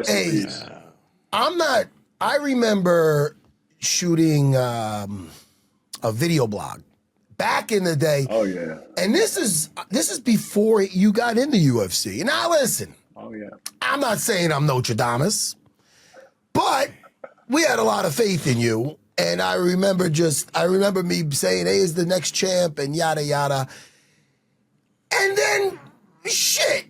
Rest in peace. I remember shooting a video blog back in the day. Oh yeah. And this is before you got in the UFC. Now listen. Oh yeah. I'm not saying I'm Nostradamus, but we had a lot of faith in you. And I remember me saying, hey, is the next champ and yada yada. And then shit.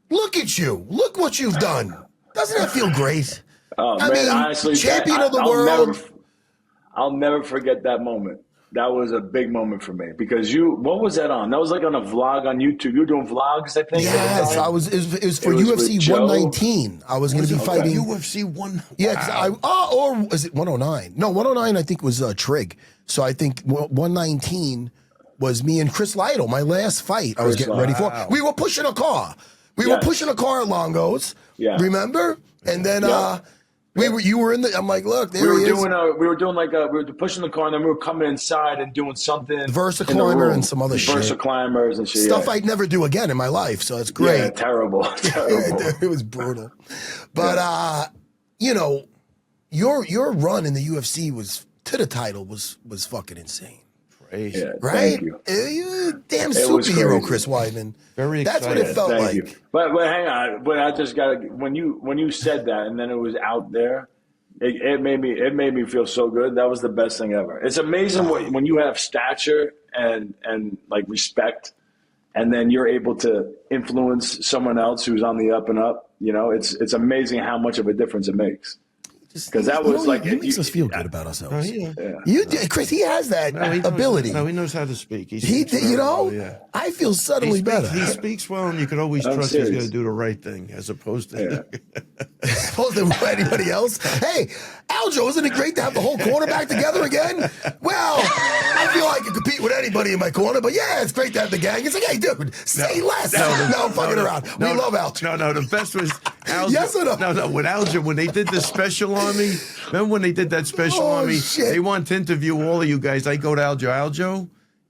Look at you. Look what you've done. Doesn't that feel great? Oh I man, mean, honestly, champion of the world. I'll never forget that moment. That was a big moment for me because what was that on? That was like on a vlog on YouTube. You were doing vlogs, I think. Yes, it was for UFC 119. I was going to be fighting UFC 1. Yeah, or was it 109? No, 109 I think was Trig. So I think 119 was me and Chris Lytle, my last fight. I was getting ready for. We were pushing a car. We were pushing a car at Longo's. Yeah. Remember? And then you were in the. I'm like, look, there he is. We were pushing the car, and then we were coming inside and doing something. Versaclimber and some other shit. Versaclimbers and shit. Stuff I'd never do again in my life. So it's great. Yeah, terrible. It was brutal. But your run in the UFC was to the title was fucking insane. Crazy. Yeah, right? Thank you. Damn superhero, Chris Weidman. Very exciting. That's what it felt like. You. But hang on. But I just got to when you said that and then it was out there, it made me feel so good. That was the best thing ever. It's amazing when you have stature and like respect, and then you're able to influence someone else who's on the up and up. You know, it's amazing how much of a difference it makes. Because that was he makes us feel good about ourselves. Yeah. Chris, he has that ability. No, he knows how to speak. I feel suddenly better. He speaks well, and you can always trust he's going to do the right thing, as opposed to anybody else. Hey, Aljo, isn't it great to have the whole corner back together again? Well, I feel I can compete with anybody in my corner, but yeah, it's great to have the gang. It's like, hey, dude, say less. No, I'm fucking around. We love Aljo. No, the best was Aljo. Yes or no? No, with Aljo, when they did the special on me, remember when they did that special on me? Shit. They want to interview all of you guys. I go to Aljo,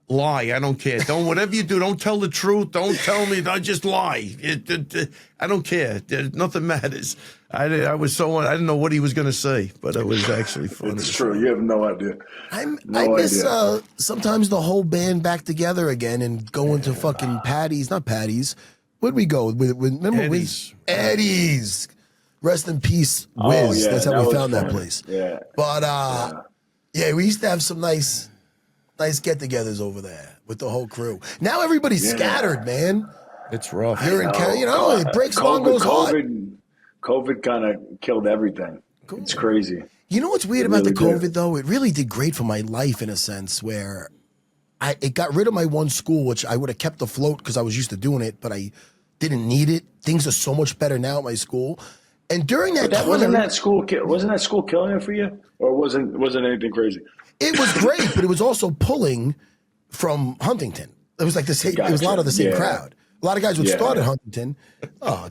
lie. I don't care. Whatever you do, don't tell the truth. Don't tell me. Don't just lie. I don't care. Nothing matters. I didn't know what he was going to say, but it was actually funny. It's true. You have no idea. I miss sometimes the whole band back together again and going to fucking Patty's. Not Patty's. Where'd we go? Remember Eddie's. Rest in peace, Wiz. That's how we found that place. Yeah. But we used to have some nice get-togethers over there with the whole crew. Now everybody's scattered, man. It's rough. You're in, it breaks Longo's heart. COVID kind of killed everything. Cool. It's crazy. You know what's weird about the COVID though? It really did great for my life in a sense where it got rid of my one school, which I would have kept afloat because I was used to doing it, but I didn't need it. Things are so much better now at my school. And during that time, wasn't that school killing it for you, or wasn't anything crazy? It was great, but it was also pulling from Huntington. It was like the same. It was a lot of the same crowd. A lot of guys would start at Huntington. Oh,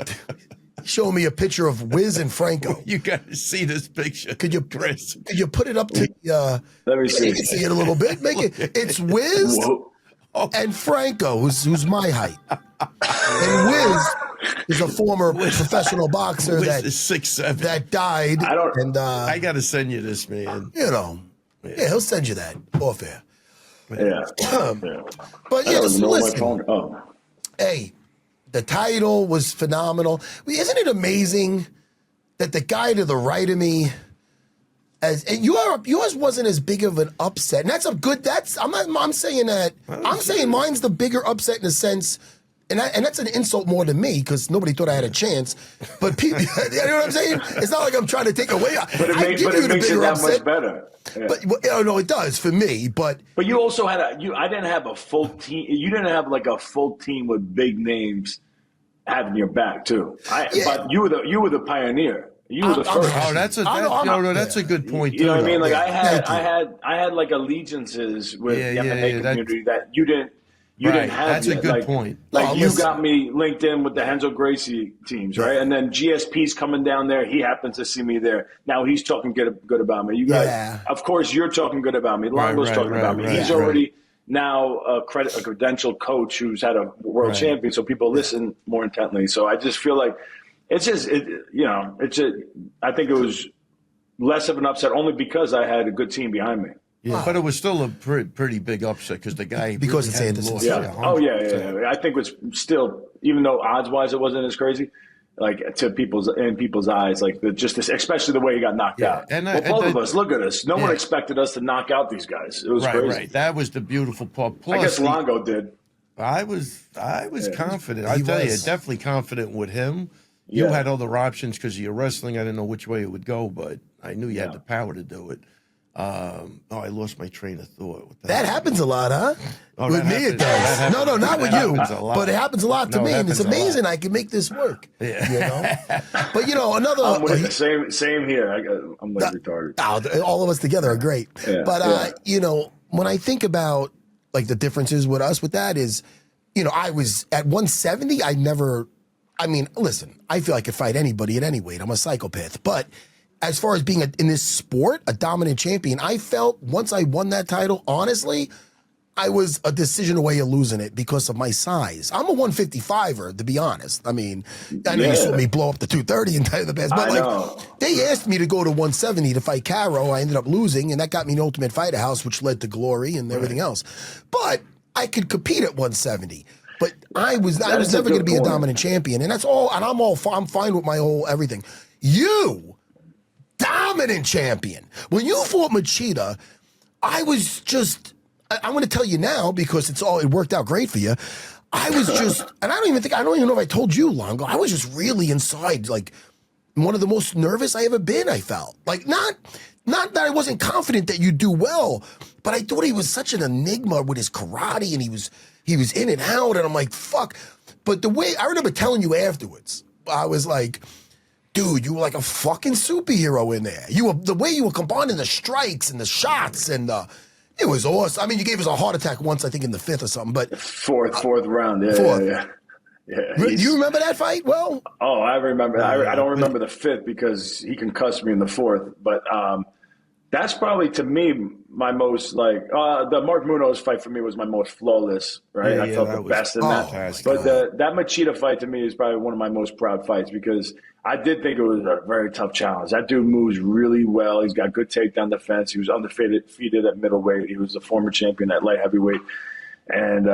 show me a picture of Wiz and Franco. You got to see this picture. Could you put it up to? Let me see. You can see it a little bit. Make it. It's Wiz and Franco, who's my height, and Wiz is a former professional boxer that is 6'7" that died. I got to send you this, man. He'll send you that off air. But listen. Hey, the title was phenomenal. Isn't it amazing that the guy to the right of me, yours wasn't as big of an upset, and that's a good. I'm saying that. I'm saying mine's the bigger upset in a sense. And that's an insult more than me because nobody thought I had a chance. But people, you know what I'm saying? It's not like I'm trying to take away. But it makes it that much better. Yeah. But no, it does for me. But you also had I didn't have a full team. You didn't have like a full team with big names having your back too. But you were the pioneer. You were the first. Oh, that's a good point. You know what I mean? Like I had like allegiances with the MMA community that you didn't. You didn't have that's yet. A good point. Like you got me linked in with the Renzo Gracie teams, right? And then GSP's coming down there. He happens to see me there. Now he's talking good about me. You guys, of course, you're talking good about me. Longo's talking about me. He's already now a credentialed coach who's had a world champion, so people listen more intently. So I just feel like it's just, I think it was less of an upset only because I had a good team behind me. Yeah, but it was still a pretty big upset because the guy Because really it's hadn't Anderson lost Silva. like Yeah. 100. Oh, yeah. I think it was still, even though odds-wise it wasn't as crazy, like in people's eyes, like just this, especially the way he got knocked out. And both of us, look at us. No one Yeah. expected us to knock out these guys. It was crazy. Right. That was the beautiful part. Plus, I guess Longo did. I was confident. I tell you, definitely confident with him. You Yeah. had other options because of your wrestling. I didn't know which way it would go, but I knew you had the power to do it. I lost my train of thought. That happens a lot, huh? Oh, with that me, it happens- does. No, not with you. happens a lot. But it happens a lot to No, it me, and it's happens a lot. amazing I can make this work. Yeah. You know? But, another... I'm with it. Same here. I'm like retarded. all of us together are great. Yeah, But, when I think about, like, the differences with us with that is, I was at 170, listen, I feel I could fight anybody at any weight. I'm a psychopath. But as far as being in this sport, a dominant champion, I felt once I won that title, honestly, I was a decision away of losing it because of my size. I'm a 155er, to be honest. I know you saw me blow up the 230 and tell you the best, but they asked me to go to 170 to fight Caro. I ended up losing, and that got me an Ultimate Fighter House, which led to glory and everything else. But I could compete at 170. But I was never going to be a dominant champion, and that's all. And I'm fine with my whole everything. You, dominant champion. When you fought Machida, I was just. I'm going to tell you now because it worked out great for you. I was just, and I don't even know if I told you, Longo. I was just really inside, like one of the most nervous I ever been. I felt like not that I wasn't confident that you'd do well, but I thought he was such an enigma with his karate, and he was in and out, and I'm like, fuck. But the way I remember telling you afterwards, I was like, dude, you were like a fucking superhero in there. The way you were combining the strikes and the shots and it was awesome. You gave us a heart attack once, I think, in the fifth or something. But fourth round, yeah. Do you remember that fight? Well, I remember. I don't remember the fifth because he concussed me in the fourth. But that's probably to me my most the Mark Munoz fight for me was my most flawless. Right, I felt the best in that. But that Machida fight to me is probably one of my most proud fights because I did think it was a very tough challenge. That dude moves really well. He's got good takedown defense. He was undefeated at middleweight. He was a former champion at light heavyweight. And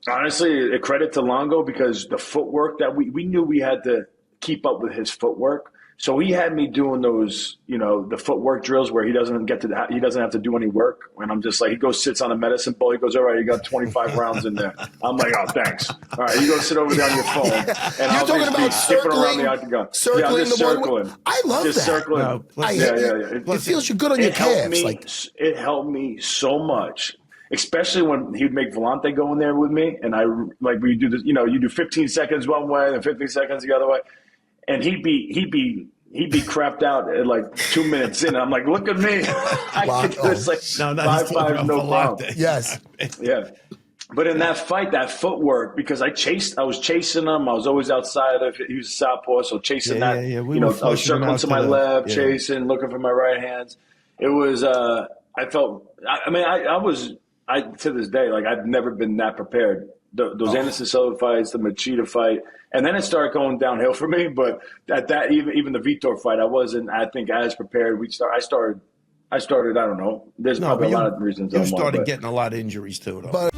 honestly, a credit to Longo because the footwork that we knew we had to keep up with his footwork. So he had me doing those, the footwork drills where he doesn't have to do any work. And I'm just like, he goes, sits on a medicine ball. He goes, all right, you got 25 rounds in there. I'm like, oh, thanks. All right, you go sit over there on your phone. And You're talking about around the octagon. Circling the circling. One. I love just that. Circling. No, it feels you good on your calves. It helped me so much. Especially when he'd make Volante go in there with me, and we do this. You do 15 seconds one way and 15 seconds the other way, and he'd be crapped out at like 2 minutes in. I'm like, look at me, I could do this like 5-5, no problem. Yes, yeah. But in that fight, that footwork, because I was chasing him. I was always outside of it. He was a southpost, so chasing that. I was circling to my left, chasing, looking for my right hands. It was. I felt. To this day, I've never been that prepared. Those Anderson Silva fights, the Machida fight, and then it started going downhill for me. But at that, even the Vitor fight, I wasn't, I think, as prepared. I started. I don't know. There's probably a lot of reasons. You started getting a lot of injuries too, though.